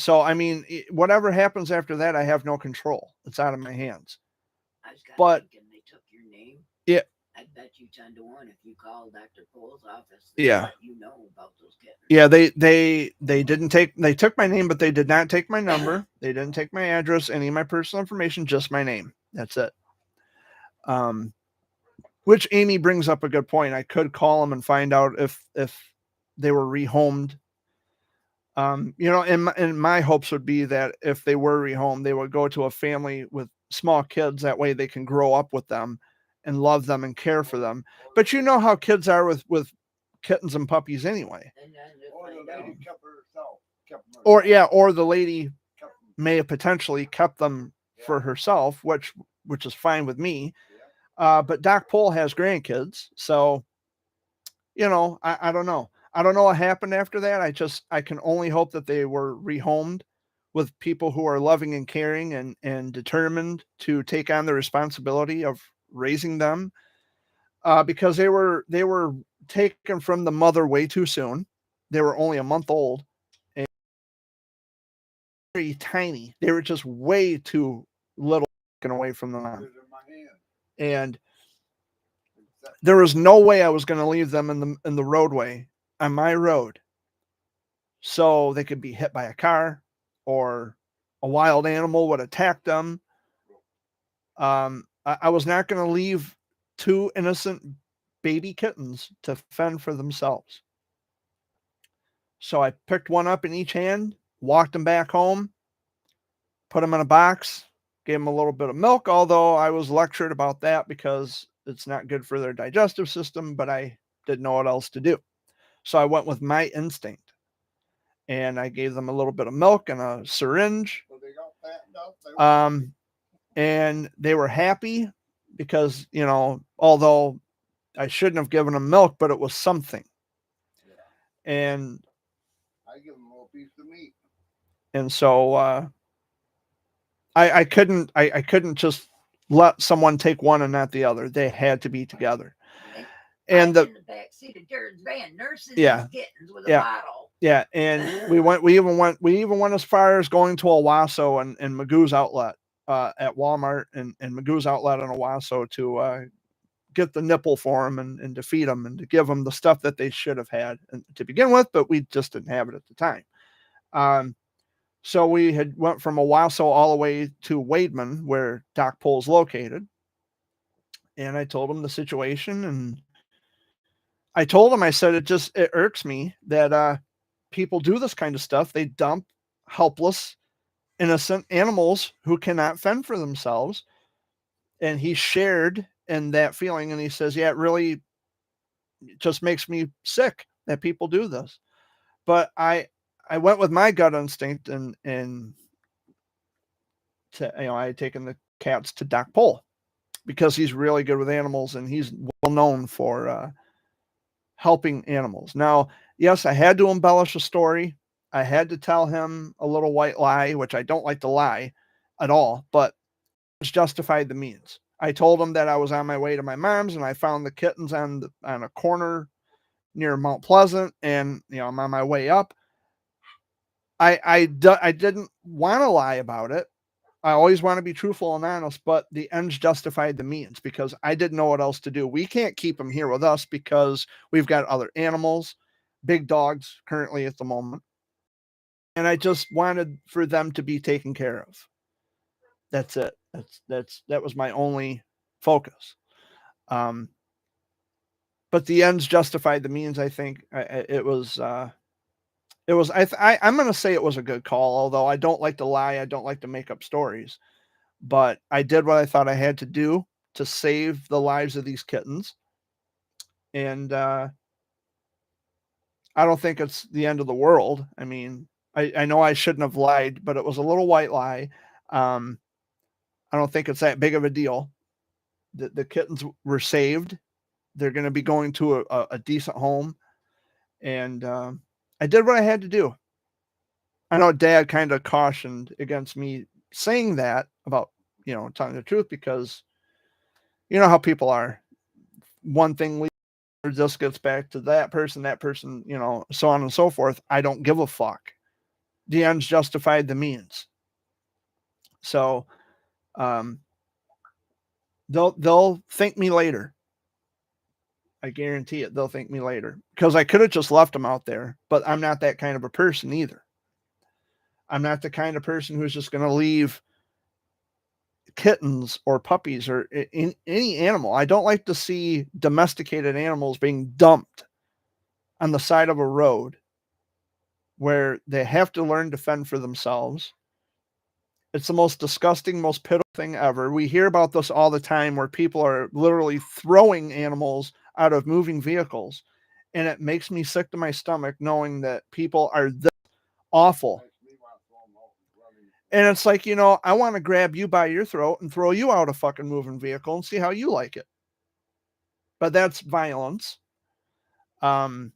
so I mean, whatever happens after that, I have no control. It's out of my hands. But they took your name. Yeah. I bet you 10 to 1 if you call Dr. Pole's office. Yeah. You know about those kittens. Yeah, they took my name, but they did not take my number. They didn't take my address, any of my personal information, just my name. That's it. Which Amy brings up a good point. I could call them and find out if they were rehomed. And my hopes would be that if they were rehomed, they would go to a family with small kids. That way they can grow up with them and love them and care for them. But you know how kids are with kittens and puppies anyway. Or the lady may have potentially kept them for herself, which is fine with me. But Doc Pole has grandkids, so I don't know. I don't know what happened after that. I can only hope that they were rehomed with people who are loving and caring and determined to take on the responsibility of raising them, because they were taken from the mother way too soon. They were only a month old and very tiny. They were just way too little taken away from the mom. And there was no way I was going to leave them in the roadway on my road so they could be hit by a car or a wild animal would attack them. I was not going to leave two innocent baby kittens to fend for themselves. So I picked one up in each hand, walked them back home, put them in a box, gave them a little bit of milk, although I was lectured about that because it's not good for their digestive system, but I didn't know what else to do. So I went with my instinct and I gave them a little bit of milk and a syringe. And they were happy because, although I shouldn't have given them milk, but it was something. And I give them a little piece of meat. And so I couldn't just let someone take one and not the other. They had to be together. And in the back seat of Jared's van, nursing these kittens with a bottle. Yeah, and we even went as far as going to Owasso and Magoo's outlet at Walmart and Magoo's outlet in Owasso to get the nipple for them and to feed them and to give them the stuff that they should have had to begin with, but we just didn't have it at the time. So we had went from Owasso all the way to Wademan, where Doc Pole's located. And I told him the situation, and I told him, I said, it irks me that people do this kind of stuff. They dump helpless, innocent animals who cannot fend for themselves. And he shared in that feeling, and he says, yeah, it really just makes me sick that people do this. But I went with my gut instinct, and I had taken the cats to Doc Pole because he's really good with animals, and he's well known for helping animals. Now, yes, I had to embellish a story. I had to tell him a little white lie, which I don't like to lie at all, but it's justified the means. I told him that I was on my way to my mom's, and I found the kittens on a corner near Mount Pleasant, and I'm on my way up. I didn't want to lie about it. I always want to be truthful and honest, but the ends justified the means because I didn't know what else to do. We can't keep them here with us because we've got other animals, big dogs currently at the moment. And I just wanted for them to be taken care of. That's it. That was my only focus. But the ends justified the means. I think I'm going to say it was a good call, although I don't like to lie. I don't like to make up stories, but I did what I thought I had to do to save the lives of these kittens. And I don't think it's the end of the world. I mean, I know I shouldn't have lied, but it was a little white lie. I don't think it's that big of a deal. The kittens were saved. They're going to be going to a decent home. And I did what I had to do. I know Dad kind of cautioned against me saying that about, telling the truth because you know how people are. One thing just gets back to that person, so on and so forth. I don't give a fuck. The ends justified the means. So they'll thank me later. I guarantee it. They'll thank me later because I could have just left them out there, but I'm not that kind of a person either. I'm not the kind of person who's just going to leave kittens or puppies or in any animal. I don't like to see domesticated animals being dumped on the side of a road where they have to learn to fend for themselves. It's the most disgusting, most pitiful thing ever. We hear about this all the time where people are literally throwing animals out of moving vehicles. And it makes me sick to my stomach knowing that people are this awful. And it's like, I want to grab you by your throat and throw you out a fucking moving vehicle and see how you like it. But that's violence. And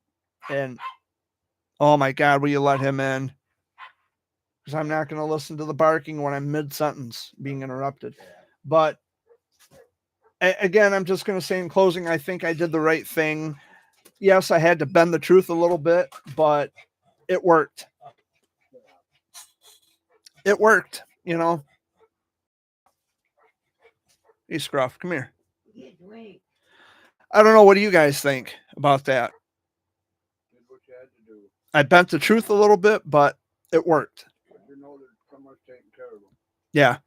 oh my God, will you let him in? Because I'm not going to listen to the barking when I'm mid-sentence being interrupted. But again, I'm just going to say in closing, I think I did the right thing. Yes, I had to bend the truth a little bit, but it worked. It worked, Hey, Scruff, come here. I don't know. What do you guys think about that? I bent the truth a little bit, but it worked. Yeah.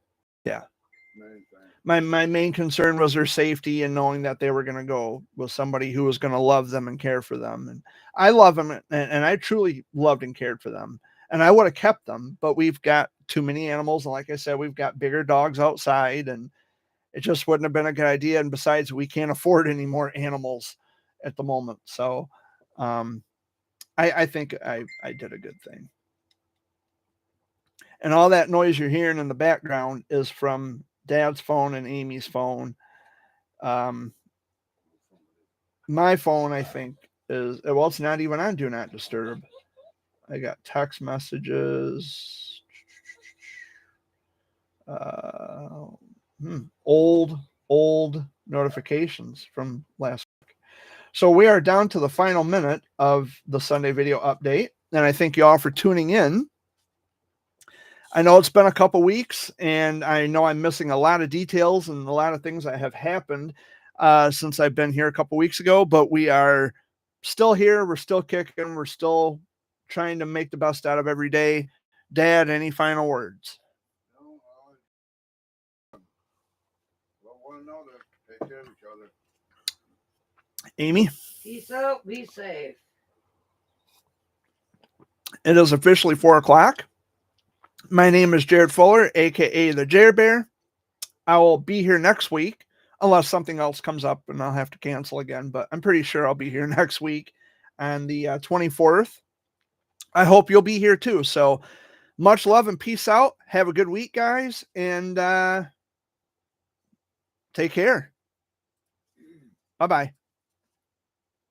My main concern was their safety and knowing that they were going to go with somebody who was going to love them and care for them. And I love them, and I truly loved and cared for them. And I would have kept them, but we've got too many animals. And like I said, we've got bigger dogs outside, and it just wouldn't have been a good idea. And besides, we can't afford any more animals at the moment. So I think I did a good thing. And all that noise you're hearing in the background is from Dad's phone and Amy's phone. My phone, I think, it's not even on Do Not Disturb. I got text messages. Old notifications from last week. So we are down to the final minute of the Sunday video update. And I thank you all for tuning in. I know it's been a couple weeks, and I know I'm missing a lot of details and a lot of things that have happened since I've been here a couple weeks ago, but we are still here. We're still kicking. We're still trying to make the best out of every day. Dad, any final words? Take care of each other. Amy? Peace out. Be safe. It is officially 4 o'clock. My name is Jared Fuller, aka the Jared Bear. I will be here next week, unless something else comes up and I'll have to cancel again. But I'm pretty sure I'll be here next week on the 24th. I hope you'll be here too. So much love and peace out. Have a good week, guys, and take care. Bye-bye.